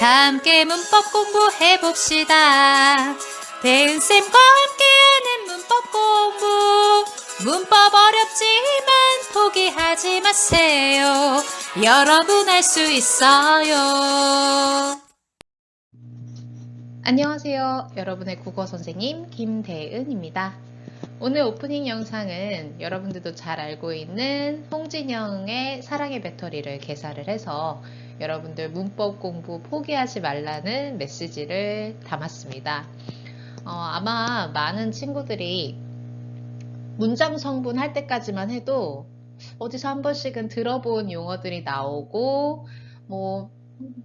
다 함께 문법 공부해봅시다. 대은쌤과 함께하는 문법 공부. 문법 어렵지만 포기하지 마세요. 여러분 할 수 있어요. 안녕하세요. 여러분의 국어 선생님 김대은입니다. 오늘 오프닝 영상은 여러분들도 잘 알고 있는 홍진영의 사랑의 배터리를 개사를 해서 여러분들 문법 공부 포기하지 말라는 메시지를 담았습니다. 아마 많은 친구들이 문장 성분 할 때까지만 해도 어디서 한 번씩은 들어본 용어들이 나오고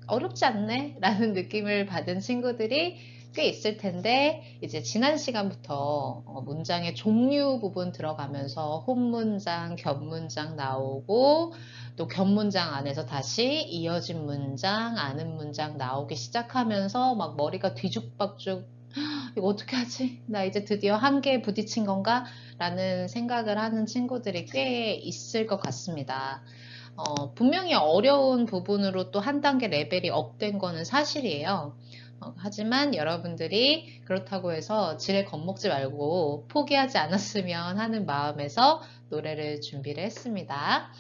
어렵지 않네? 라는 느낌을 받은 친구들이 꽤 있을 텐데, 이제 지난 시간부터 문장의 종류 부분 들어가면서 혼문장, 겹문장 나오고, 또 겹문장 안에서 다시 이어진 문장, 아는 문장 나오기 시작하면서 막 머리가 뒤죽박죽, 이거 어떻게 하지? 나 이제 드디어 한계에 부딪힌 건가? 라는 생각을 하는 친구들이 꽤 있을 것 같습니다. 분명히 어려운 부분으로 또 한 단계 레벨이 업된 거는 사실이에요. 하지만 여러분들이 그렇다고 해서 지레 겁먹지 말고 포기하지 않았으면 하는 마음에서 노래를 준비를 했습니다.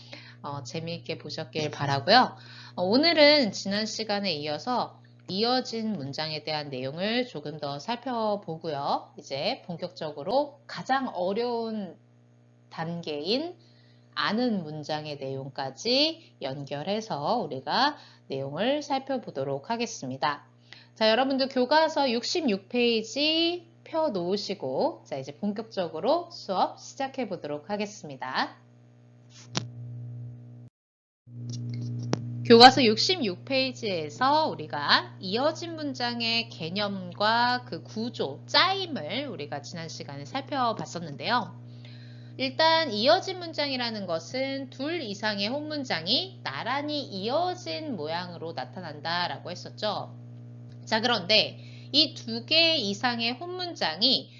재미있게 보셨길 바라고요. 오늘은 지난 시간에 이어서 이어진 문장에 대한 내용을 조금 더 살펴보고요. 이제 본격적으로 가장 어려운 단계인 아는 문장의 내용까지 연결해서 우리가 내용을 살펴보도록 하겠습니다. 자, 여러분들 교과서 66페이지 펴 놓으시고, 자, 이제 본격적으로 수업 시작해 보도록 하겠습니다. 교과서 66페이지에서 우리가 이어진 문장의 개념과 그 구조, 짜임을 우리가 지난 시간에 살펴봤었는데요. 일단 이어진 문장이라는 것은 둘 이상의 혼문장이 나란히 이어진 모양으로 나타난다 라고 했었죠. 자, 그런데 이 두 개 이상의 혼문장이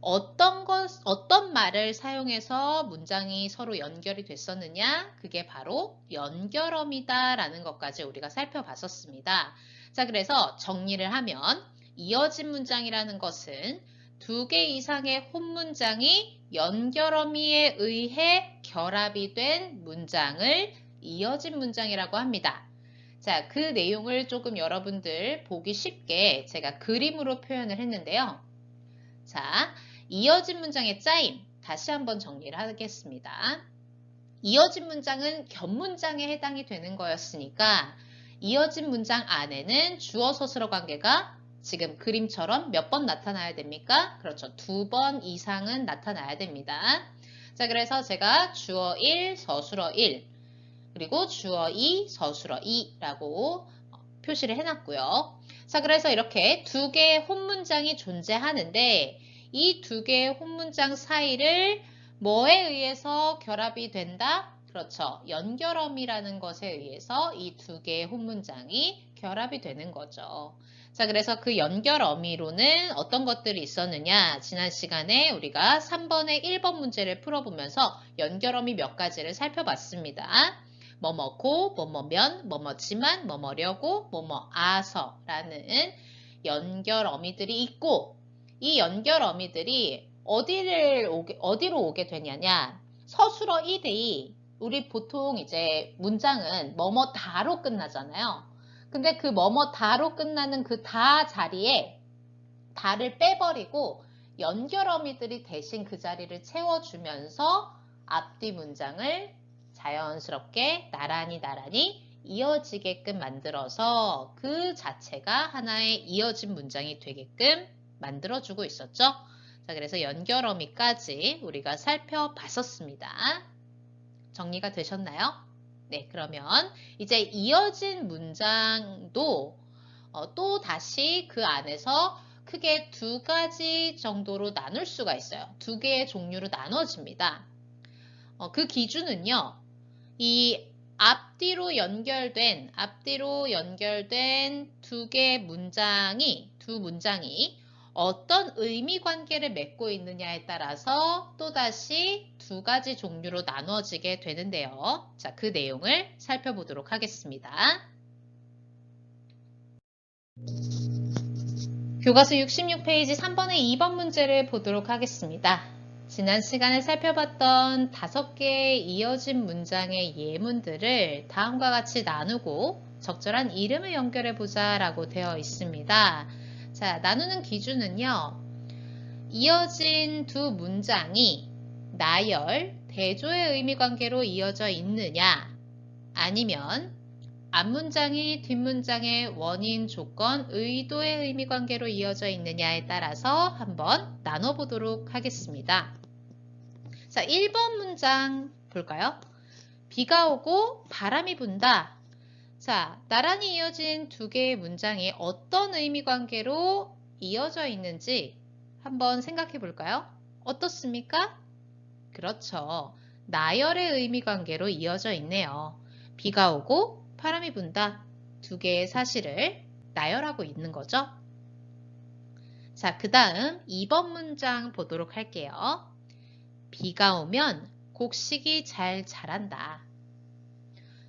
어떤 말을 사용해서 문장이 서로 연결이 됐었느냐? 그게 바로 연결어미다 라는 것까지 우리가 살펴봤었습니다. 자, 그래서 정리를 하면 이어진 문장이라는 것은 두 개 이상의 혼문장이 연결어미에 의해 결합이 된 문장을 이어진 문장이라고 합니다. 자, 그 내용을 조금 여러분들 보기 쉽게 제가 그림으로 표현을 했는데요. 자, 이어진 문장의 짜임 다시 한번 정리를 하겠습니다. 이어진 문장은 겹문장에 해당이 되는 거였으니까 이어진 문장 안에는 주어 서술어 관계가 지금 그림처럼 몇 번 나타나야 됩니까? 그렇죠. 2번 이상은 나타나야 됩니다. 자, 그래서 제가 주어 1, 서술어 1, 그리고 주어 2, 서술어 2라고 표시를 해놨고요. 자, 그래서 이렇게 두 개의 혼문장이 존재하는데 이 두 개의 혼문장 사이를 뭐에 의해서 결합이 된다? 그렇죠. 연결어미라는 것에 의해서 이 두 개의 혼문장이 결합이 되는 거죠. 자, 그래서 그 연결어미로는 어떤 것들이 있었느냐? 지난 시간에 우리가 3번의 1번 문제를 풀어보면서 연결어미 몇 가지를 살펴봤습니다. 뭐뭐고, 뭐뭐면, 뭐뭐지만, 뭐뭐려고, 뭐뭐아서라는 연결어미들이 있고 이 연결어미들이 어디로 오게 되냐냐? 서술어 1이 우리 보통 이제 문장은 뭐뭐다로 끝나잖아요. 근데 그 뭐뭐다로 끝나는 그 다 자리에 다를 빼버리고 연결어미들이 대신 그 자리를 채워주면서 앞뒤 문장을 자연스럽게 나란히 이어지게끔 만들어서 그 자체가 하나의 이어진 문장이 되게끔 만들어주고 있었죠. 자, 그래서 연결어미까지 우리가 살펴봤었습니다. 정리가 되셨나요? 네, 그러면 이제 이어진 문장도 또 다시 그 안에서 크게 두 가지 정도로 나눌 수가 있어요. 두 개의 종류로 나눠집니다. 그 기준은요. 이 앞뒤로 연결된 두 개의 두 문장이 어떤 의미 관계를 맺고 있느냐에 따라서 또다시 두 가지 종류로 나눠지게 되는데요. 자, 그 내용을 살펴보도록 하겠습니다. 교과서 66페이지 3번의 2번 문제를 보도록 하겠습니다. 지난 시간에 살펴봤던 5개의 이어진 문장의 예문들을 다음과 같이 나누고 적절한 이름을 연결해보자 라고 되어 있습니다. 자, 나누는 기준은요. 이어진 두 문장이 나열, 대조의 의미관계로 이어져 있느냐 아니면 앞문장이 뒷문장의 원인, 조건, 의도의 의미관계로 이어져 있느냐에 따라서 한번 나눠보도록 하겠습니다. 자, 1번 문장 볼까요? 비가 오고 바람이 분다. 자, 나란히 이어진 두 개의 문장이 어떤 의미관계로 이어져 있는지 한번 생각해 볼까요? 어떻습니까? 그렇죠. 나열의 의미관계로 이어져 있네요. 비가 오고 바람이 분다. 두 개의 사실을 나열하고 있는 거죠. 자, 그 다음 2번 문장 보도록 할게요. 비가 오면 곡식이 잘 자란다.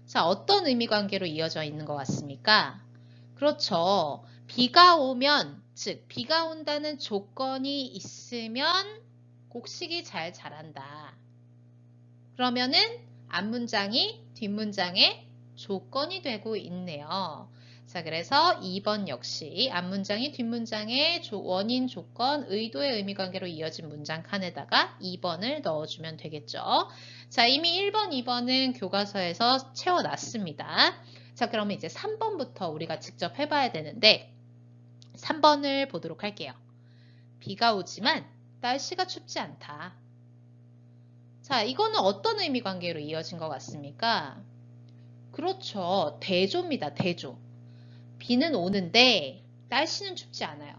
자, 어떤 의미관계로 이어져 있는 것 같습니까? 그렇죠. 비가 오면, 즉 비가 온다는 조건이 있으면 곡식이 잘 자란다. 그러면은 앞문장이 뒷문장의 조건이 되고 있네요. 자, 그래서 2번 역시 앞문장이 뒷문장의 원인, 조건, 의도의 의미관계로 이어진 문장 칸에다가 2번을 넣어주면 되겠죠. 자, 이미 1번, 2번은 교과서에서 채워놨습니다. 자, 그러면 이제 3번부터 우리가 직접 해봐야 되는데 3번을 보도록 할게요. 비가 오지만 날씨가 춥지 않다. 자, 이거는 어떤 의미관계로 이어진 것 같습니까? 그렇죠. 대조입니다. 대조. 비는 오는데 날씨는 춥지 않아요.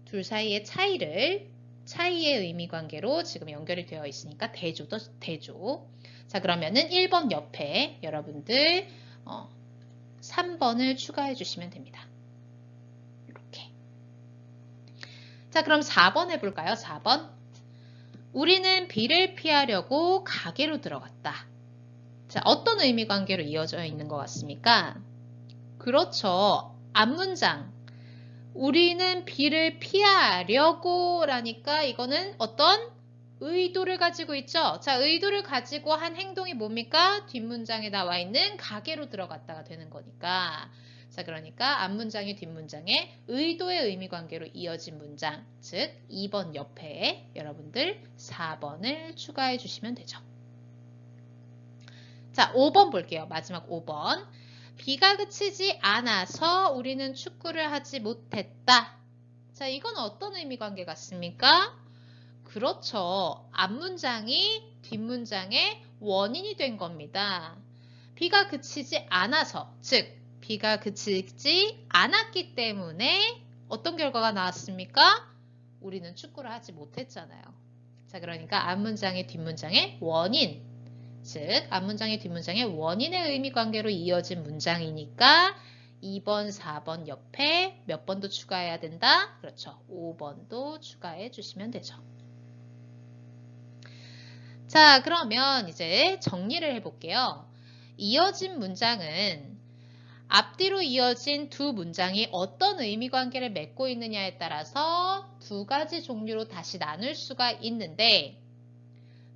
둘 사이의 차이의 의미관계로 지금 연결이 되어 있으니까 대조도 대조. 자, 그러면은 1번 옆에 여러분들 3번을 추가해 주시면 됩니다. 이렇게. 자, 그럼 4번 해볼까요? 4번. 우리는 비를 피하려고 가게로 들어갔다. 자, 어떤 의미관계로 이어져 있는 것 같습니까? 그렇죠. 앞문장. 우리는 비를 피하려고 라니까 이거는 어떤 의도를 가지고 있죠. 자, 의도를 가지고 한 행동이 뭡니까? 뒷문장에 나와 있는 가게로 들어갔다가 되는 거니까. 자, 그러니까 앞문장이 뒷문장에 의도의 의미관계로 이어진 문장, 즉 2번 옆에 여러분들 4번을 추가해 주시면 되죠. 자, 5번 볼게요. 마지막 5번. 비가 그치지 않아서 우리는 축구를 하지 못했다. 자, 이건 어떤 의미관계 같습니까? 그렇죠. 앞문장이 뒷문장의 원인이 된 겁니다. 비가 그치지 않아서, 즉 비가 그치지 않았기 때문에 어떤 결과가 나왔습니까? 우리는 축구를 하지 못했잖아요. 자, 그러니까 앞문장이 뒷문장의 원인, 즉 앞문장이 뒷문장의 원인의 의미관계로 이어진 문장이니까 2번, 4번 옆에 몇 번도 추가해야 된다? 그렇죠. 5번도 추가해 주시면 되죠. 자, 그러면 이제 정리를 해볼게요. 이어진 문장은 앞뒤로 이어진 두 문장이 어떤 의미관계를 맺고 있느냐에 따라서 두 가지 종류로 다시 나눌 수가 있는데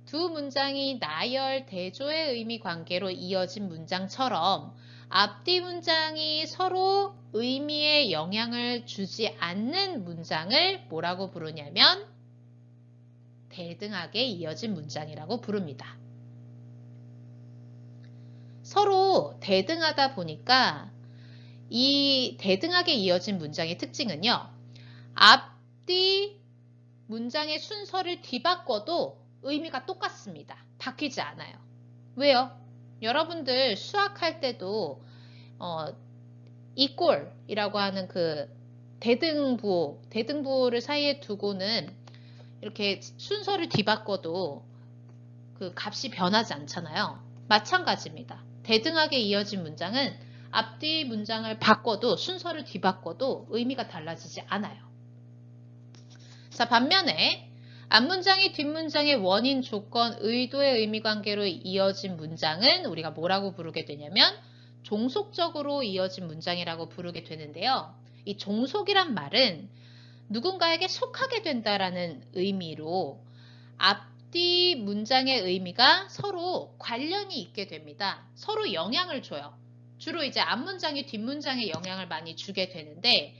두 문장이 나열, 대조의 의미관계로 이어진 문장처럼 앞뒤 문장이 서로 의미에 영향을 주지 않는 문장을 뭐라고 부르냐면 대등하게 이어진 문장이라고 부릅니다. 서로 대등하다 보니까 이 대등하게 이어진 문장의 특징은요. 앞뒤 문장의 순서를 뒤바꿔도 의미가 똑같습니다. 바뀌지 않아요. 왜요? 여러분들 수학할 때도 이꼴이라고 하는 그 대등부호를 사이에 두고는 이렇게 순서를 뒤바꿔도 그 값이 변하지 않잖아요. 마찬가지입니다. 대등하게 이어진 문장은 앞뒤 문장을 바꿔도 순서를 뒤바꿔도 의미가 달라지지 않아요. 자, 반면에 앞문장이 뒷문장의 원인, 조건, 의도의 의미관계로 이어진 문장은 우리가 뭐라고 부르게 되냐면 종속적으로 이어진 문장이라고 부르게 되는데요. 이 종속이란 말은 누군가에게 속하게 된다라는 의미로 앞뒤 문장의 의미가 서로 관련이 있게 됩니다. 서로 영향을 줘요. 주로 이제 앞문장이 뒷문장에 영향을 많이 주게 되는데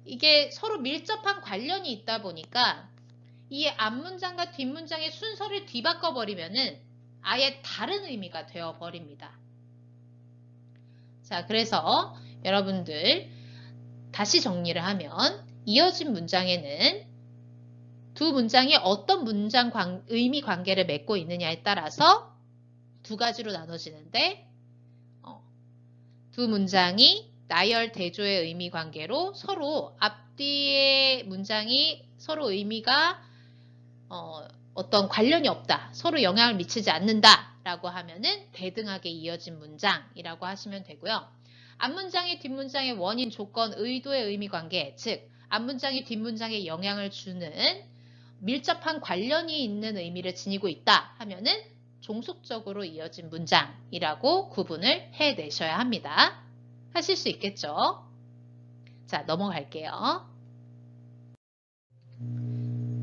이게 서로 밀접한 관련이 있다 보니까 이 앞문장과 뒷문장의 순서를 뒤바꿔 버리면은 아예 다른 의미가 되어 버립니다. 자, 그래서 여러분들 다시 정리를 하면 이어진 문장에는 두 문장이 어떤 문장 의미 관계를 맺고 있느냐에 따라서 두 가지로 나눠지는데 두 문장이 나열 대조의 의미 관계로 서로 앞뒤의 문장이 서로 의미가 어떤 관련이 없다, 서로 영향을 미치지 않는다 라고 하면은 대등하게 이어진 문장이라고 하시면 되고요. 앞문장이 뒷문장의 원인, 조건, 의도의 의미 관계, 즉 앞문장이 뒷문장에 영향을 주는 밀접한 관련이 있는 의미를 지니고 있다 하면은 종속적으로 이어진 문장이라고 구분을 해내셔야 합니다. 하실 수 있겠죠? 자, 넘어갈게요.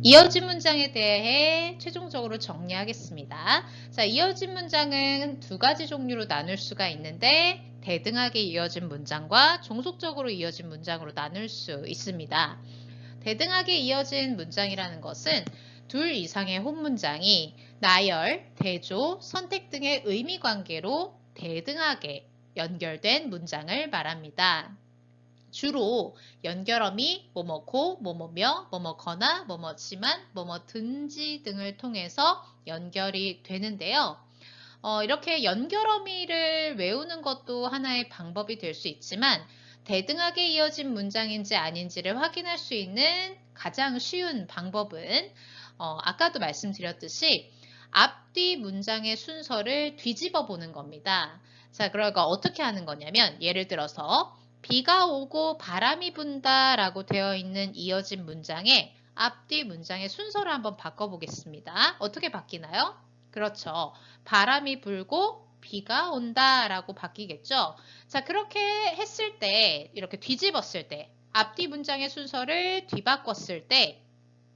이어진 문장에 대해 최종적으로 정리하겠습니다. 자, 이어진 문장은 두 가지 종류로 나눌 수가 있는데 대등하게 이어진 문장과 종속적으로 이어진 문장으로 나눌 수 있습니다. 대등하게 이어진 문장이라는 것은 둘 이상의 혼문장이 나열, 대조, 선택 등의 의미 관계로 대등하게 연결된 문장을 말합니다. 주로 연결어미 뭐뭐고, 뭐뭐며, 뭐뭐거나, 뭐뭐지만, 뭐뭐든지 등을 통해서 연결이 되는데요. 이렇게 연결어미를 외우는 것도 하나의 방법이 될 수 있지만 대등하게 이어진 문장인지 아닌지를 확인할 수 있는 가장 쉬운 방법은 아까도 말씀드렸듯이 앞뒤 문장의 순서를 뒤집어 보는 겁니다. 자, 그러니까 어떻게 하는 거냐면 예를 들어서 비가 오고 바람이 분다 라고 되어 있는 이어진 문장에 앞뒤 문장의 순서를 한번 바꿔보겠습니다. 어떻게 바뀌나요? 그렇죠. 바람이 불고 비가 온다 라고 바뀌겠죠. 자, 그렇게 했을 때, 이렇게 뒤집었을 때, 앞뒤 문장의 순서를 뒤바꿨을 때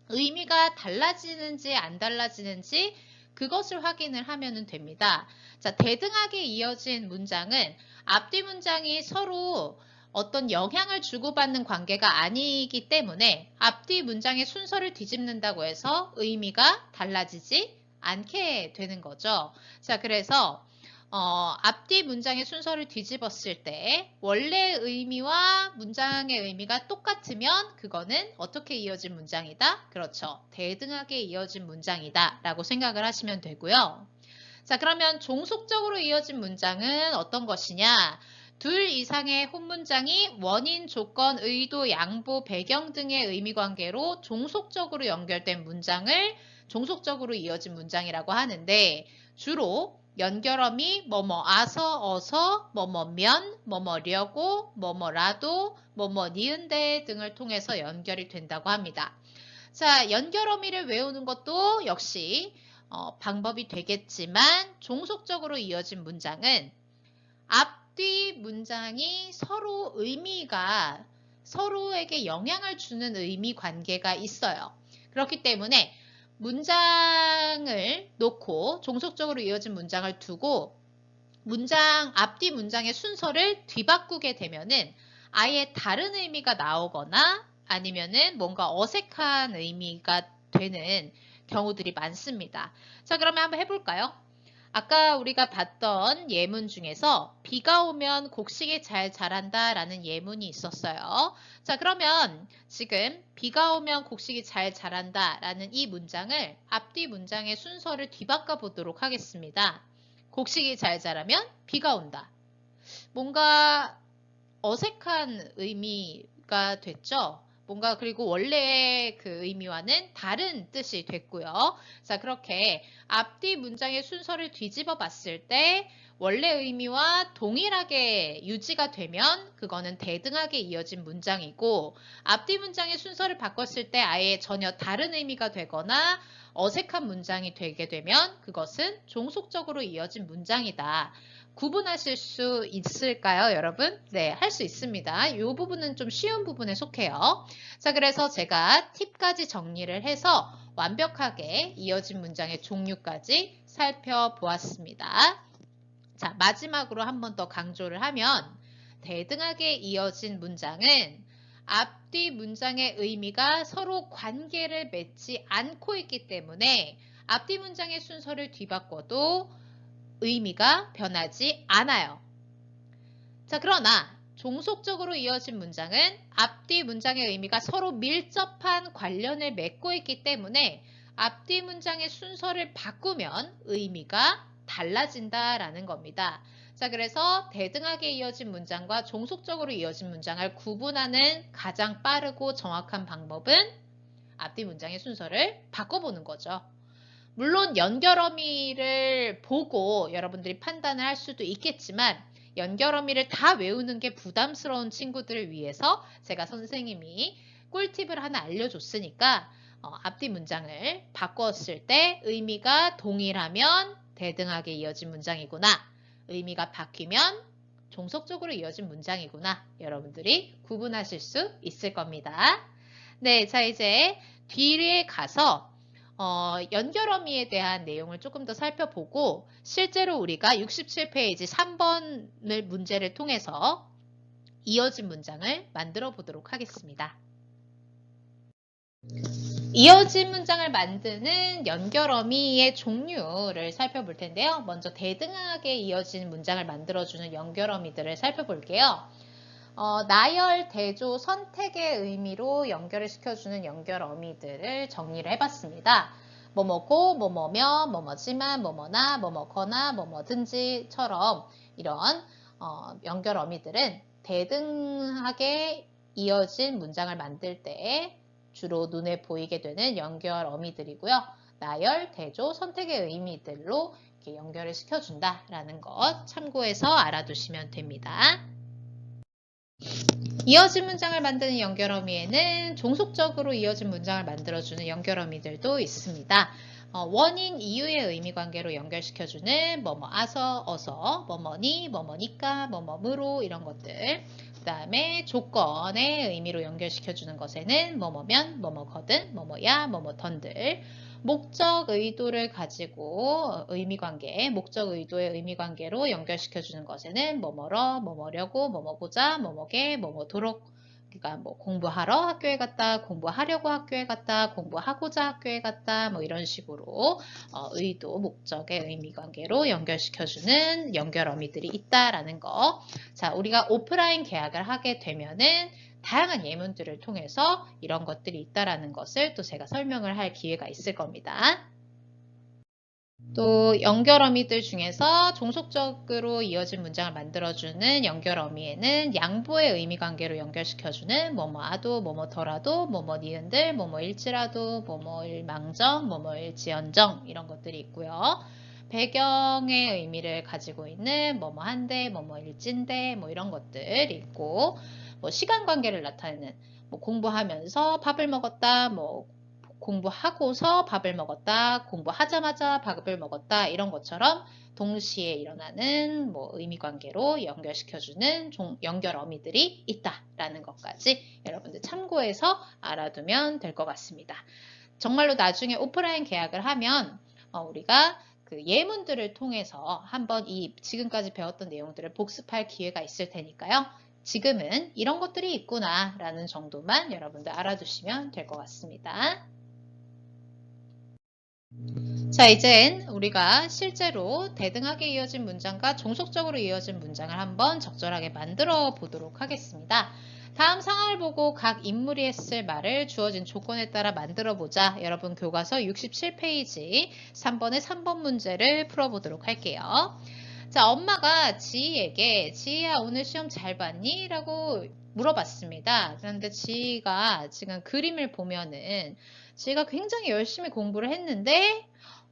의미가 달라지는지 안 달라지는지 그것을 확인을 하면 됩니다. 자, 대등하게 이어진 문장은 앞뒤 문장이 서로 어떤 영향을 주고받는 관계가 아니기 때문에 앞뒤 문장의 순서를 뒤집는다고 해서 의미가 달라지지 않게 되는 거죠. 자, 그래서 앞뒤 문장의 순서를 뒤집었을 때 원래 의미와 문장의 의미가 똑같으면 그거는 어떻게 이어진 문장이다? 그렇죠. 대등하게 이어진 문장이다 라고 생각을 하시면 되고요. 자, 그러면 종속적으로 이어진 문장은 어떤 것이냐? 둘 이상의 혼문장이 원인, 조건, 의도, 양보, 배경 등의 의미 관계로 종속적으로 연결된 문장을 종속적으로 이어진 문장이라고 하는데 주로 연결어미 뭐뭐아서 어서 뭐뭐면 뭐뭐려고 뭐뭐라도 뭐뭐 니은데 등을 통해서 연결이 된다고 합니다. 자, 연결어미를 외우는 것도 역시 방법이 되겠지만 종속적으로 이어진 문장은 앞뒤 문장이 서로 의미가 서로에게 영향을 주는 의미 관계가 있어요. 그렇기 때문에 문장을 놓고 종속적으로 이어진 문장을 두고 문장 앞뒤 문장의 순서를 뒤바꾸게 되면은 아예 다른 의미가 나오거나 아니면은 뭔가 어색한 의미가 되는 경우들이 많습니다. 자, 그러면 한번 해볼까요? 아까 우리가 봤던 예문 중에서 비가 오면 곡식이 잘 자란다 라는 예문이 있었어요. 자, 그러면 지금 비가 오면 곡식이 잘 자란다 라는 이 문장을 앞뒤 문장의 순서를 뒤바꿔 보도록 하겠습니다. 곡식이 잘 자라면 비가 온다. 뭔가 어색한 의미가 됐죠? 뭔가 그리고 원래의 그 의미와는 다른 뜻이 됐고요. 자, 그렇게 앞뒤 문장의 순서를 뒤집어 봤을 때 원래 의미와 동일하게 유지가 되면 그거는 대등하게 이어진 문장이고 앞뒤 문장의 순서를 바꿨을 때 아예 전혀 다른 의미가 되거나 어색한 문장이 되게 되면 그것은 종속적으로 이어진 문장이다. 구분하실 수 있을까요, 여러분? 네, 할 수 있습니다. 이 부분은 좀 쉬운 부분에 속해요. 자, 그래서 제가 팁까지 정리를 해서 완벽하게 이어진 문장의 종류까지 살펴보았습니다. 자, 마지막으로 한 번 더 강조를 하면 대등하게 이어진 문장은 앞뒤 문장의 의미가 서로 관계를 맺지 않고 있기 때문에 앞뒤 문장의 순서를 뒤바꿔도 의미가 변하지 않아요. 자, 그러나 종속적으로 이어진 문장은 앞뒤 문장의 의미가 서로 밀접한 관련을 맺고 있기 때문에 앞뒤 문장의 순서를 바꾸면 의미가 달라진다라는 겁니다. 자, 그래서 대등하게 이어진 문장과 종속적으로 이어진 문장을 구분하는 가장 빠르고 정확한 방법은 앞뒤 문장의 순서를 바꿔보는 거죠. 물론 연결어미를 보고 여러분들이 판단을 할 수도 있겠지만 연결어미를 다 외우는 게 부담스러운 친구들을 위해서 제가 선생님이 꿀팁을 하나 알려줬으니까 앞뒤 문장을 바꿨을 때 의미가 동일하면 대등하게 이어진 문장이구나. 의미가 바뀌면 종속적으로 이어진 문장이구나. 여러분들이 구분하실 수 있을 겁니다. 네, 자 이제 뒤에 가서 연결어미에 대한 내용을 조금 더 살펴보고 실제로 우리가 67페이지 3번을 문제를 통해서 이어진 문장을 만들어 보도록 하겠습니다. 이어진 문장을 만드는 연결어미의 종류를 살펴볼 텐데요. 먼저 대등하게 이어진 문장을 만들어주는 연결어미들을 살펴볼게요. 나열, 대조, 선택의 의미로 연결을 시켜주는 연결어미들을 정리를 해봤습니다. 뭐뭐고, 뭐뭐며, 뭐뭐지만, 뭐뭐나, 뭐뭐거나, 뭐뭐든지처럼 이런 연결어미들은 대등하게 이어진 문장을 만들 때 주로 눈에 보이게 되는 연결어미들이고요. 나열, 대조, 선택의 의미들로 이렇게 연결을 시켜준다라는 것 참고해서 알아두시면 됩니다. 이어진 문장을 만드는 연결어미에는 종속적으로 이어진 문장을 만들어주는 연결어미들도 있습니다. 원인, 이유의 의미관계로 연결시켜주는 뭐뭐아서, 어서, 뭐뭐니, 뭐뭐니까, 뭐뭐므로 이런 것들. 그 다음에 조건의 의미로 연결시켜주는 것에는 뭐뭐면, 뭐뭐거든, 뭐뭐야, 뭐뭐던들. 목적 의도를 가지고 의미관계, 목적 의도의 의미관계로 연결시켜주는 것에는 뭐뭐러, 뭐뭐려고, 뭐뭐보자, 뭐뭐게, 뭐뭐도록. 그러니까 뭐 공부하러 학교에 갔다, 공부하려고 학교에 갔다, 공부하고자 학교에 갔다, 뭐 이런 식으로 의도, 목적의 의미관계로 연결시켜주는 연결어미들이 있다라는 거. 자, 우리가 오프라인 계약을 하게 되면은 다양한 예문들을 통해서 이런 것들이 있다라는 것을 또 제가 설명을 할 기회가 있을 겁니다. 또 연결어미들 중에서 종속적으로 이어진 문장을 만들어주는 연결어미에는 양보의 의미관계로 연결시켜주는 뭐뭐아도, 뭐뭐더라도, 뭐뭐니은들, 뭐뭐일지라도, 뭐뭐일망정, 뭐뭐일지언정 이런 것들이 있고요. 배경의 의미를 가지고 있는 뭐뭐한데, 뭐뭐일진데 뭐 이런 것들이 있고 뭐 시간관계를 나타내는 뭐 공부하면서 밥을 먹었다, 뭐 공부하고서 밥을 먹었다, 공부하자마자 밥을 먹었다 이런 것처럼 동시에 일어나는 뭐 의미관계로 연결시켜주는 연결어미들이 있다라는 것까지 여러분들 참고해서 알아두면 될 것 같습니다. 정말로 나중에 오프라인 계약을 하면 우리가 그 예문들을 통해서 한번 이 지금까지 배웠던 내용들을 복습할 기회가 있을 테니까요. 지금은 이런 것들이 있구나 라는 정도만 여러분들 알아두시면 될 것 같습니다. 자, 이젠 우리가 실제로 대등하게 이어진 문장과 종속적으로 이어진 문장을 한번 적절하게 만들어 보도록 하겠습니다. 다음 상황을 보고 각 인물이 했을 말을 주어진 조건에 따라 만들어 보자. 여러분 교과서 67페이지 3번의 3번 문제를 풀어보도록 할게요. 자, 엄마가 지희에게 지희야 오늘 시험 잘 봤니? 라고 물어봤습니다. 그런데 지희가 지금 그림을 보면은 지희가 굉장히 열심히 공부를 했는데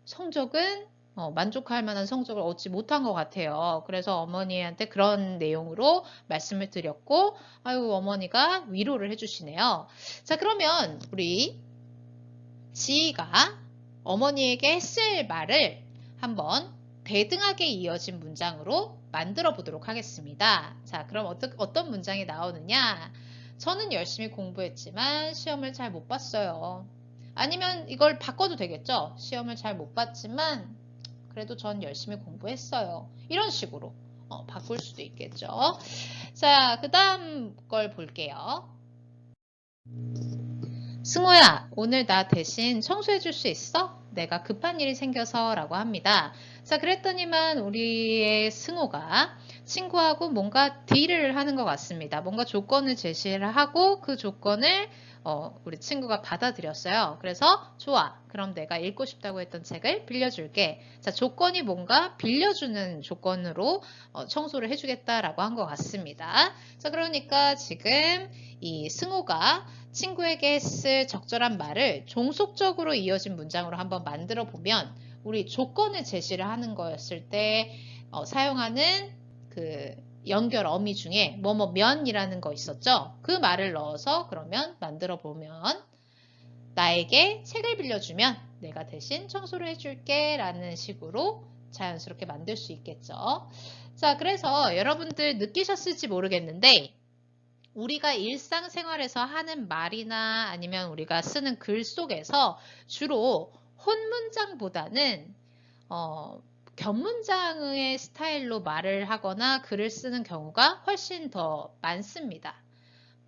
성적은 만족할 만한 성적을 얻지 못한 것 같아요. 그래서 어머니한테 그런 내용으로 말씀을 드렸고, 아유, 어머니가 위로를 해주시네요. 자, 그러면 우리 지희가 어머니에게 했을 말을 한번 대등하게 이어진 문장으로 만들어 보도록 하겠습니다. 자, 그럼 어떤 문장이 나오느냐? 저는 열심히 공부했지만 시험을 잘 못 봤어요. 아니면 이걸 바꿔도 되겠죠? 시험을 잘 못 봤지만 그래도 전 열심히 공부했어요. 이런 식으로 바꿀 수도 있겠죠. 자, 그 다음 걸 볼게요. 승호야, 오늘 나 대신 청소해 줄 수 있어? 내가 급한 일이 생겨서 라고 합니다. 자, 그랬더니만 우리의 승호가 친구하고 뭔가 딜을 하는 것 같습니다. 뭔가 조건을 제시를 하고 그 조건을 우리 친구가 받아들였어요. 그래서 좋아. 그럼 내가 읽고 싶다고 했던 책을 빌려줄게. 자, 조건이 뭔가 빌려주는 조건으로 청소를 해주겠다라고 한 것 같습니다. 자, 그러니까 지금 이 승호가 친구에게 했을 적절한 말을 종속적으로 이어진 문장으로 한번 만들어 보면 우리 조건을 제시를 하는 거였을 때 사용하는 그 연결 어미 중에 뭐뭐면이라는 거 있었죠. 그 말을 넣어서 그러면 만들어 보면 나에게 책을 빌려주면 내가 대신 청소를 해줄게 라는 식으로 자연스럽게 만들 수 있겠죠. 자, 그래서 여러분들 느끼셨을지 모르겠는데 우리가 일상생활에서 하는 말이나 아니면 우리가 쓰는 글 속에서 주로 혼문장보다는 격문장의 스타일로 말을 하거나 글을 쓰는 경우가 훨씬 더 많습니다.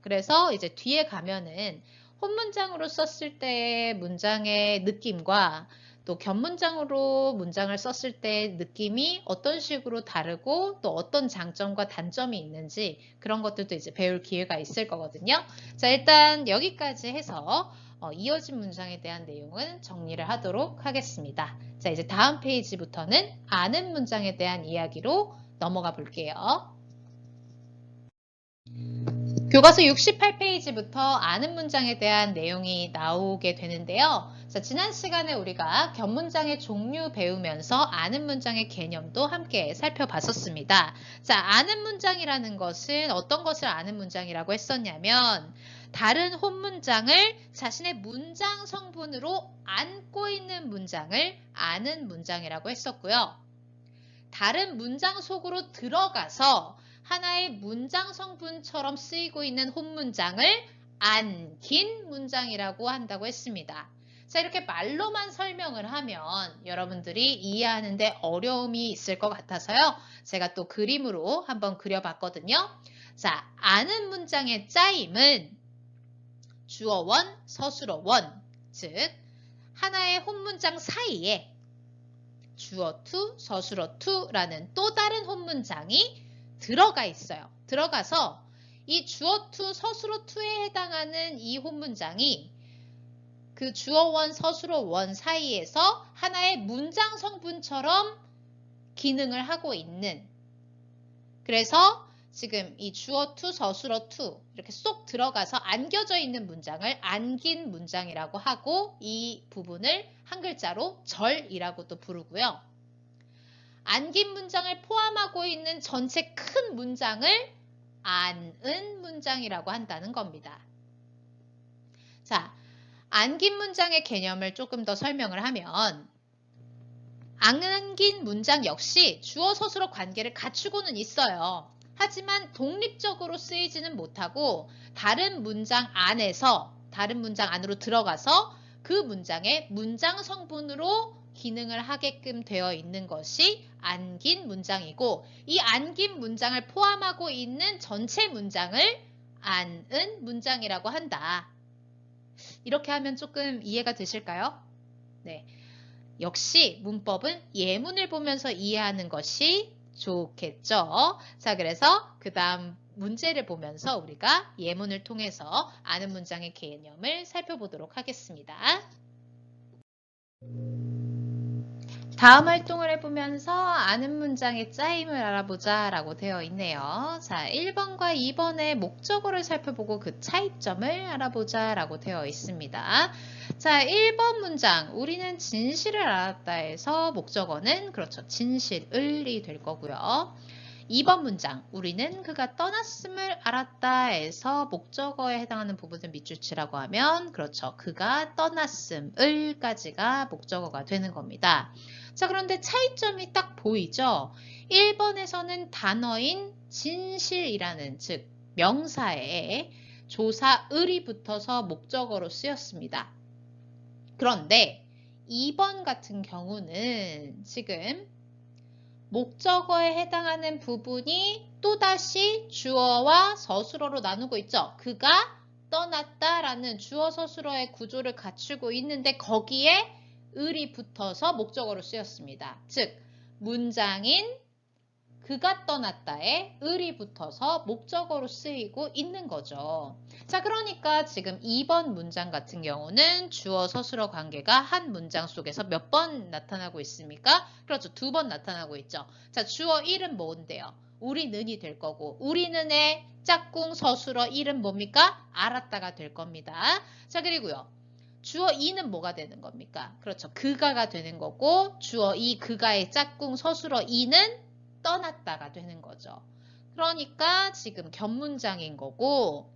그래서 이제 뒤에 가면은 혼문장으로 썼을 때의 문장의 느낌과 또 격문장으로 문장을 썼을 때 느낌이 어떤 식으로 다르고 또 어떤 장점과 단점이 있는지 그런 것들도 이제 배울 기회가 있을 거거든요. 자, 일단 여기까지 해서 이어진 문장에 대한 내용은 정리를 하도록 하겠습니다. 자, 이제 다음 페이지부터는 아는 문장에 대한 이야기로 넘어가 볼게요. 교과서 68페이지부터 아는 문장에 대한 내용이 나오게 되는데요. 자, 지난 시간에 우리가 격문장의 종류 배우면서 아는 문장의 개념도 함께 살펴봤었습니다. 자, 아는 문장이라는 것은 어떤 것을 아는 문장이라고 했었냐면 다른 혼문장을 자신의 문장 성분으로 안고 있는 문장을 아는 문장이라고 했었고요. 다른 문장 속으로 들어가서 하나의 문장 성분처럼 쓰이고 있는 혼문장을 안긴 문장이라고 한다고 했습니다. 자, 이렇게 말로만 설명을 하면 여러분들이 이해하는데 어려움이 있을 것 같아서요. 제가 또 그림으로 한번 그려봤거든요. 자, 아는 문장의 짜임은 주어원, 서술어원, 즉 하나의 혼문장 사이에 주어 to, 서술어 to라는 또 다른 혼문장이 들어가 있어요. 들어가서 이 주어 to, 서술어 to에 해당하는 이 혼문장이 그 주어원, 서술어원 사이에서 하나의 문장 성분처럼 기능을 하고 있는, 그래서 지금 이 주어 to, 서술어 to 이렇게 쏙 들어가서 안겨져 있는 문장을 안긴 문장이라고 하고 이 부분을 한 글자로 절이라고도 부르고요. 안긴 문장을 포함하고 있는 전체 큰 문장을 안은 문장이라고 한다는 겁니다. 자, 안긴 문장의 개념을 조금 더 설명을 하면 안긴 문장 역시 주어 서술어 관계를 갖추고는 있어요. 하지만 독립적으로 쓰이지는 못하고 다른 문장 안으로 들어가서 그 문장의 문장 성분으로 기능을 하게끔 되어 있는 것이 안긴 문장이고 이 안긴 문장을 포함하고 있는 전체 문장을 안은 문장이라고 한다. 이렇게 하면 조금 이해가 되실까요? 네. 역시 문법은 예문을 보면서 이해하는 것이 좋겠죠. 자, 그래서 그 다음 문제를 보면서 우리가 예문을 통해서 아는 문장의 개념을 살펴보도록 하겠습니다. 다음 활동을 해보면서 아는 문장의 짜임을 알아보자 라고 되어 있네요. 자, 1번과 2번의 목적어를 살펴보고 그 차이점을 알아보자 라고 되어 있습니다. 자, 1번 문장 우리는 진실을 알았다 해서 목적어는 그렇죠. 진실을이 될 거고요. 2번 문장 우리는 그가 떠났음을 알았다 해서 목적어에 해당하는 부분을 밑줄 치라고 하면 그렇죠. 그가 떠났음을까지가 목적어가 되는 겁니다. 자, 그런데 차이점이 딱 보이죠? 1번에서는 단어인 진실이라는 즉 명사에 조사을이 붙어서 목적어로 쓰였습니다. 그런데 2번 같은 경우는 지금 목적어에 해당하는 부분이 또다시 주어와 서술어로 나누고 있죠. 그가 떠났다라는 주어 서술어의 구조를 갖추고 있는데 거기에 을이 붙어서 목적어로 쓰였습니다. 즉 문장인 그가 떠났다에 을이 붙어서 목적어로 쓰이고 있는 거죠. 자, 그러니까 지금 2번 문장 같은 경우는 주어 서술어 관계가 한 문장 속에서 몇 번 나타나고 있습니까? 그렇죠. 2번 나타나고 있죠. 자, 주어 1은 뭔데요? 우리는이 될 거고 우리는의 짝꿍 서술어 1은 뭡니까? 알았다가 될 겁니다. 자, 그리고요. 주어 2는 뭐가 되는 겁니까? 그렇죠. 그가가 되는 거고 주어 2 그가의 짝꿍 서술어 2는 떠났다가 되는 거죠. 그러니까 지금 견문장인 거고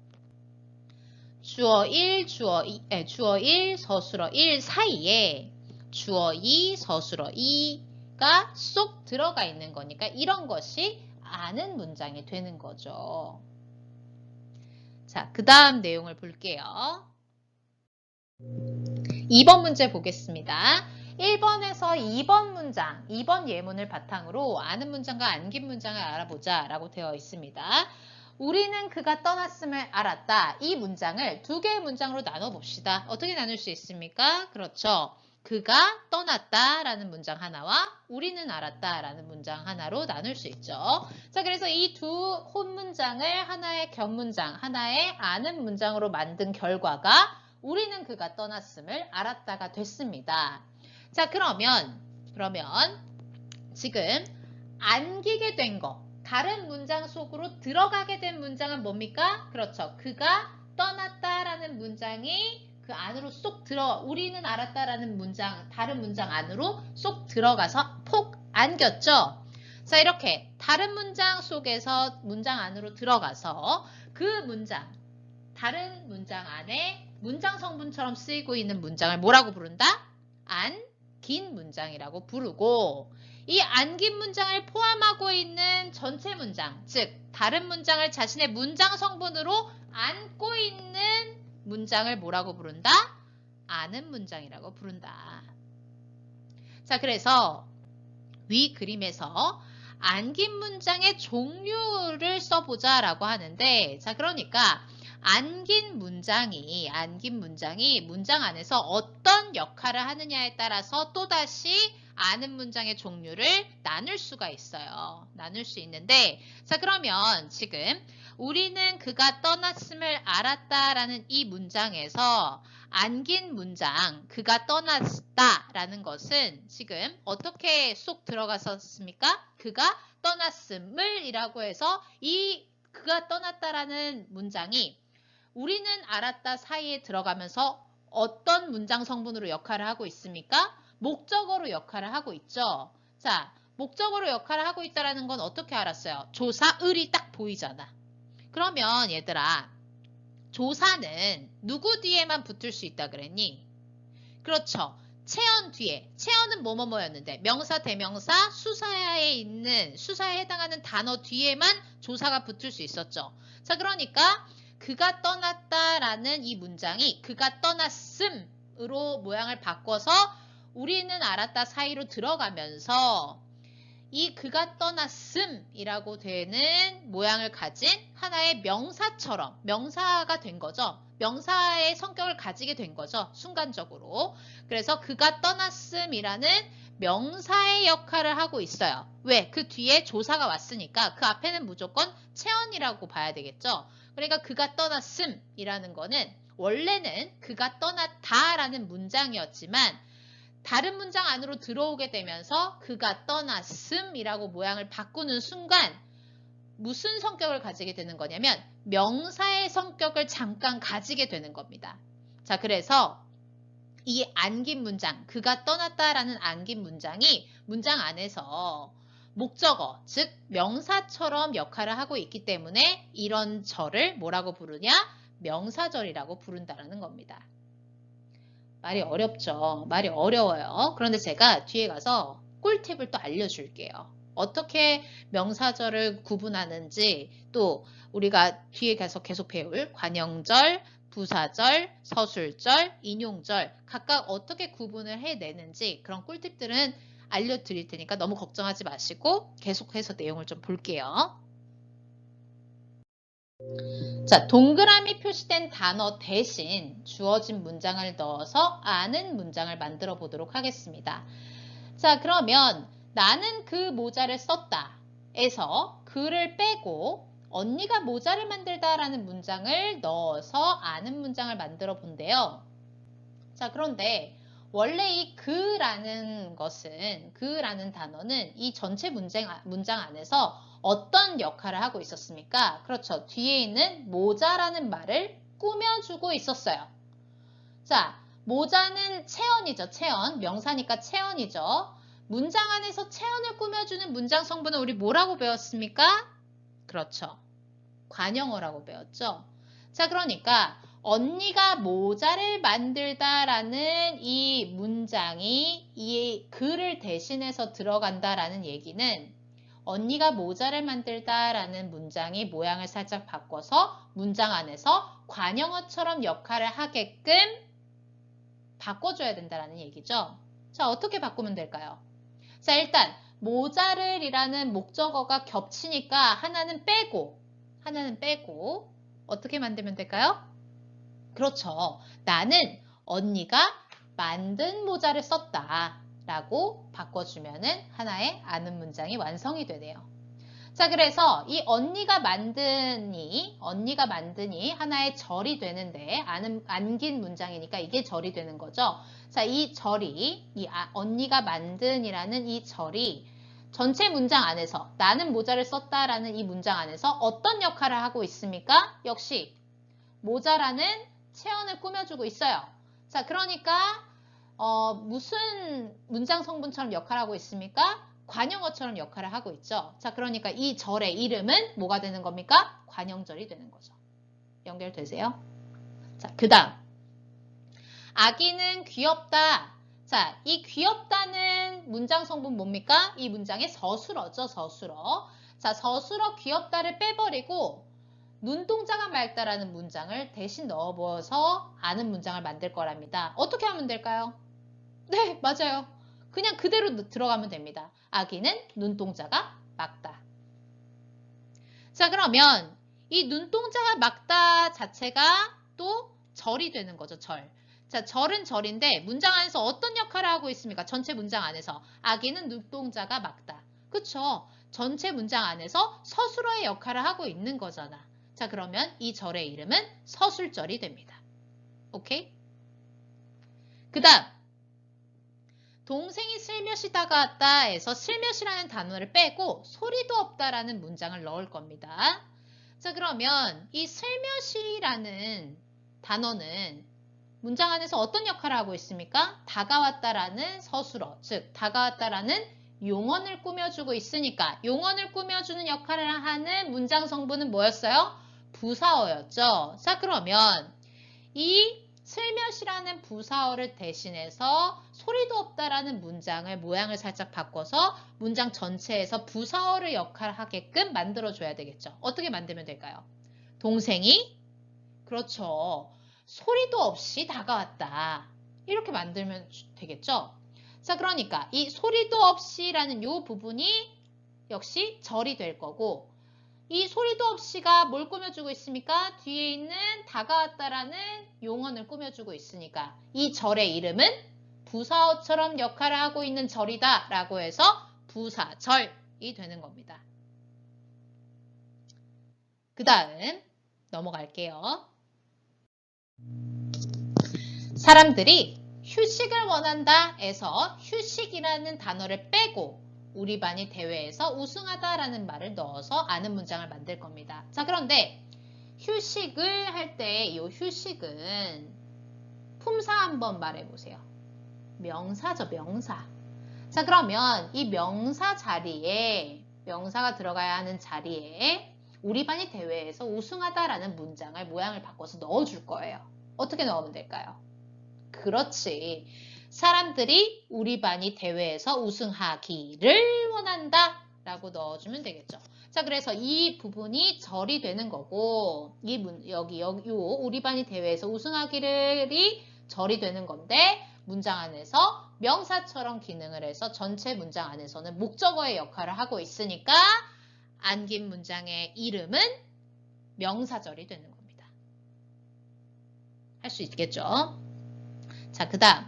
주어 1, 주어 1, 서술어 1 사이에 주어 2, 서술어 2가 쏙 들어가 있는 거니까 이런 것이 아는 문장이 되는 거죠. 자, 그 다음 내용을 볼게요. 2번 문제 보겠습니다. 1번에서 2번 문장, 2번 예문을 바탕으로 아는 문장과 안긴 문장을 알아보자 라고 되어 있습니다. 우리는 그가 떠났음을 알았다. 이 문장을 두 개의 문장으로 나눠 봅시다. 어떻게 나눌 수 있습니까? 그렇죠. 그가 떠났다 라는 문장 하나와 우리는 알았다 라는 문장 하나로 나눌 수 있죠. 자, 그래서 이 두 혼문장을 하나의 견문장, 하나의 아는 문장으로 만든 결과가 우리는 그가 떠났음을 알았다가 됐습니다. 자, 그러면 지금 안기게 된 거, 다른 문장 속으로 들어가게 된 문장은 뭡니까? 그렇죠. 그가 떠났다라는 문장이 그 안으로 쏙 우리는 알았다라는 문장, 다른 문장 안으로 쏙 들어가서 폭 안겼죠? 자, 이렇게 다른 문장 속에서 문장 안으로 들어가서 그 문장, 다른 문장 안에 문장 성분처럼 쓰이고 있는 문장을 뭐라고 부른다? 안긴 문장이라고 부르고 이 안긴 문장을 포함하고 있는 전체 문장, 즉 다른 문장을 자신의 문장 성분으로 안고 있는 문장을 뭐라고 부른다? 아는 문장이라고 부른다. 자, 그래서 위 그림에서 안긴 문장의 종류를 써보자 라고 하는데 자, 그러니까 안긴 문장이 문장 안에서 어떤 역할을 하느냐에 따라서 또다시 아는 문장의 종류를 나눌 수가 있어요. 나눌 수 있는데 자, 그러면 지금 우리는 그가 떠났음을 알았다라는 이 문장에서 안긴 문장 그가 떠났다라는 것은 지금 어떻게 쏙 들어갔었습니까? 그가 떠났음을 이라고 해서 이 그가 떠났다라는 문장이 우리는 알았다 사이에 들어가면서 어떤 문장 성분으로 역할을 하고 있습니까? 목적어로 역할을 하고 있죠. 자, 목적어로 역할을 하고 있다는 건 어떻게 알았어요? 조사을이 딱 보이잖아. 그러면 얘들아, 조사는 누구 뒤에만 붙을 수 있다 그랬니? 그렇죠. 체언 뒤에. 체언은 뭐뭐뭐였는데 명사, 대명사, 수사에 해당하는 단어 뒤에만 조사가 붙을 수 있었죠. 자, 그러니까 그가 떠났다라는 이 문장이 그가 떠났음으로 모양을 바꿔서 우리는 알았다 사이로 들어가면서 이 그가 떠났음이라고 되는 모양을 가진 하나의 명사처럼 명사가 된 거죠. 명사의 성격을 가지게 된 거죠. 순간적으로. 그래서 그가 떠났음이라는 명사의 역할을 하고 있어요. 왜? 그 뒤에 조사가 왔으니까 그 앞에는 무조건 체언이라고 봐야 되겠죠. 그러니까 그가 떠났음이라는 거는 원래는 그가 떠났다라는 문장이었지만 다른 문장 안으로 들어오게 되면서 그가 떠났음이라고 모양을 바꾸는 순간 무슨 성격을 가지게 되는 거냐면 명사의 성격을 잠깐 가지게 되는 겁니다. 자, 그래서 이 안긴 문장, 그가 떠났다라는 안긴 문장이 문장 안에서 목적어, 즉 명사처럼 역할을 하고 있기 때문에 이런 절을 뭐라고 부르냐? 명사절이라고 부른다는 겁니다. 말이 어렵죠. 말이 어려워요. 그런데 제가 뒤에 가서 꿀팁을 또 알려줄게요. 어떻게 명사절을 구분하는지 또 우리가 뒤에 가서 계속 배울 관형절, 부사절, 서술절, 인용절 각각 어떻게 구분을 해내는지 그런 꿀팁들은 알려드릴 테니까 너무 걱정하지 마시고 계속해서 내용을 좀 볼게요. 자, 동그라미 표시된 단어 대신 주어진 문장을 넣어서 아는 문장을 만들어 보도록 하겠습니다. 자, 그러면 나는 그 모자를 썼다 에서 그를 빼고 언니가 모자를 만들다라는 문장을 넣어서 아는 문장을 만들어 본대요. 자, 그런데 원래 이 그라는 것은, 그라는 단어는 이 전체 문장 안에서 어떤 역할을 하고 있었습니까? 그렇죠. 뒤에 있는 모자라는 말을 꾸며주고 있었어요. 자, 모자는 체언이죠. 체언. 명사니까 체언이죠. 문장 안에서 체언을 꾸며주는 문장 성분은 우리 뭐라고 배웠습니까? 그렇죠. 관형어라고 배웠죠. 자, 그러니까 언니가 모자를 만들다라는 이 문장이 이 그를 대신해서 들어간다라는 얘기는 언니가 모자를 만들다라는 문장이 모양을 살짝 바꿔서 문장 안에서 관형어처럼 역할을 하게끔 바꿔줘야 된다라는 얘기죠. 자, 어떻게 바꾸면 될까요? 자, 일단 모자를 이라는 목적어가 겹치니까 하나는 빼고 어떻게 만들면 될까요? 그렇죠. 나는 언니가 만든 모자를 썼다 라고 바꿔주면은 하나의 아는 문장이 완성이 되네요. 자, 그래서 이 언니가 만드니 하나의 절이 되는데 안긴 문장이니까 이게 절이 되는 거죠. 자, 이 절이 언니가 만든이라는 이 절이 전체 문장 안에서 나는 모자를 썼다라는 이 문장 안에서 어떤 역할을 하고 있습니까? 역시 모자라는 체언을 꾸며주고 있어요. 자, 그러니까 무슨 문장 성분처럼 역할을 하고 있습니까? 관형어처럼 역할을 하고 있죠. 자, 그러니까 이 절의 이름은 뭐가 되는 겁니까? 관형절이 되는 거죠. 연결되세요? 자, 그 다음 아기는 귀엽다. 자, 이 귀엽다는 문장 성분 뭡니까? 이 문장의 서술어죠, 서술어. 자, 서술어 귀엽다를 빼버리고 눈동자가 맑다라는 문장을 대신 넣어서 아는 문장을 만들 거랍니다. 어떻게 하면 될까요? 네, 맞아요. 그냥 그대로 들어가면 됩니다. 아기는 눈동자가 맑다. 자, 그러면 이 눈동자가 맑다 자체가 또 절이 되는 거죠, 절. 자, 절은 절인데 문장 안에서 어떤 역할을 하고 있습니까? 전체 문장 안에서 아기는 눈동자가 맑다. 그쵸? 전체 문장 안에서 서술어의 역할을 하고 있는 거잖아. 자, 그러면 이 절의 이름은 서술절이 됩니다. 오케이? 그 다음 동생이 슬며시 다가왔다 에서 슬며시라는 단어를 빼고 소리도 없다라는 문장을 넣을 겁니다. 자, 그러면 이 슬며시라는 단어는 문장 안에서 어떤 역할을 하고 있습니까? 다가왔다라는 서술어, 즉 다가왔다라는 용언을 꾸며주고 있으니까 용언을 꾸며주는 역할을 하는 문장 성분은 뭐였어요? 부사어였죠. 자, 그러면 이 슬며시라는 부사어를 대신해서 소리도 없다라는 문장을 모양을 살짝 바꿔서 문장 전체에서 부사어를 역할하게끔 만들어줘야 되겠죠. 어떻게 만들면 될까요? 동생이 그렇죠. 소리도 없이 다가왔다. 이렇게 만들면 되겠죠. 자, 그러니까 이 소리도 없이라는 이 부분이 역시 절이 될 거고 이 소리도 없이가 뭘 꾸며주고 있습니까? 뒤에 있는 다가왔다라는 용언을 꾸며주고 있으니까 이 절의 이름은 부사어처럼 역할을 하고 있는 절이다 라고 해서 부사절이 되는 겁니다. 그 다음 넘어갈게요. 사람들이 휴식을 원한다에서 휴식이라는 단어를 빼고 우리 반이 대회에서 우승하다라는 말을 넣어서 아는 문장을 만들 겁니다. 자, 그런데 휴식을 할 때 이 휴식은 품사 한번 말해보세요. 명사죠, 명사. 자, 그러면 이 명사 자리에, 명사가 들어가야 하는 자리에 우리 반이 대회에서 우승하다라는 문장을 모양을 바꿔서 넣어줄 거예요. 어떻게 넣으면 될까요? 그렇지. 사람들이 우리 반이 대회에서 우승하기를 원한다 라고 넣어주면 되겠죠. 자, 그래서 이 부분이 절이 되는 거고, 여기, 우리 반이 대회에서 우승하기를이 절이 되는 건데, 문장 안에서 명사처럼 기능을 해서 전체 문장 안에서는 목적어의 역할을 하고 있으니까, 안긴 문장의 이름은 명사절이 되는 겁니다. 할 수 있겠죠? 자, 그 다음.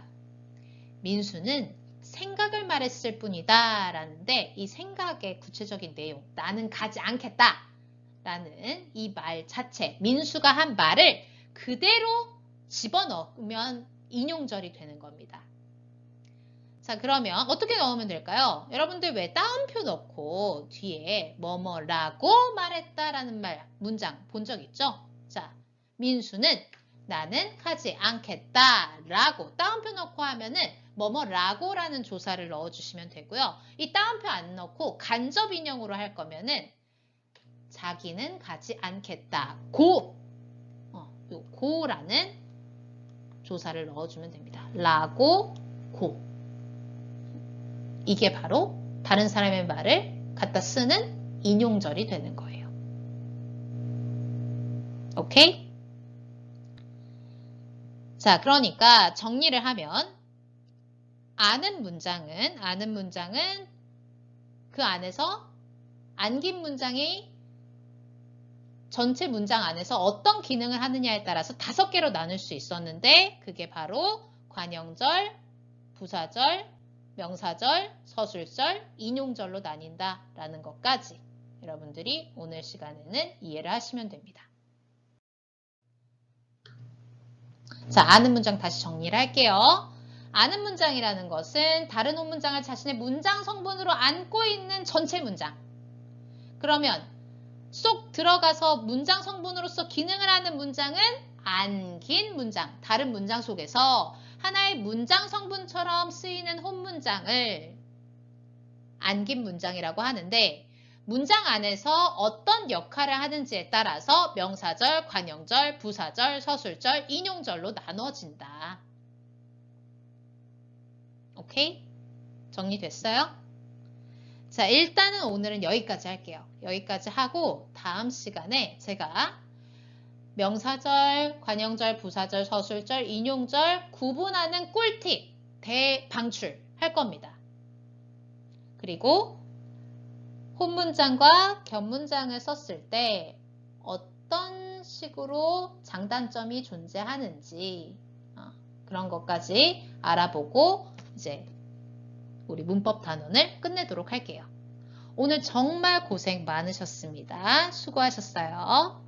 민수는 생각을 말했을 뿐이다 라는데 이 생각의 구체적인 내용, 나는 가지 않겠다 라는 이 말 자체, 민수가 한 말을 그대로 집어넣으면 인용절이 되는 겁니다. 자, 그러면 어떻게 넣으면 될까요? 여러분들 왜 따옴표 넣고 뒤에 뭐뭐라고 말했다라는 문장 본 적 있죠? 자, 민수는 나는 가지 않겠다 라고 따옴표 넣고 하면은 뭐뭐라고 라는 조사를 넣어주시면 되고요. 이 따옴표 안 넣고 간접 인용으로 할 거면은 자기는 가지 않겠다. 요 고라는 조사를 넣어주면 됩니다. 라고 고. 이게 바로 다른 사람의 말을 갖다 쓰는 인용절이 되는 거예요. 오케이? 자, 그러니까 정리를 하면 아는 문장은 그 안에서 안긴 문장이 전체 문장 안에서 어떤 기능을 하느냐에 따라서 5개로 나눌 수 있었는데 그게 바로 관형절, 부사절, 명사절, 서술절, 인용절로 나뉜다라는 것까지 여러분들이 오늘 시간에는 이해를 하시면 됩니다. 자, 아는 문장 다시 정리를 할게요. 아는 문장이라는 것은 다른 온 문장을 자신의 문장 성분으로 안고 있는 전체 문장. 그러면 쏙 들어가서 문장 성분으로서 기능을 하는 문장은 안긴 문장. 다른 문장 속에서 하나의 문장 성분처럼 쓰이는 혼 문장을 안긴 문장이라고 하는데 문장 안에서 어떤 역할을 하는지에 따라서 명사절, 관형절, 부사절, 서술절, 인용절로 나눠진다. 오케이? 정리됐어요? 자, 일단은 오늘은 여기까지 할게요. 여기까지 하고 다음 시간에 제가 명사절, 관형절, 부사절, 서술절, 인용절 구분하는 꿀팁 대방출 할 겁니다. 그리고 혼문장과 겹문장을 썼을 때 어떤 식으로 장단점이 존재하는지 그런 것까지 알아보고 이제 우리 문법 단원을 끝내도록 할게요. 오늘 정말 고생 많으셨습니다. 수고하셨어요.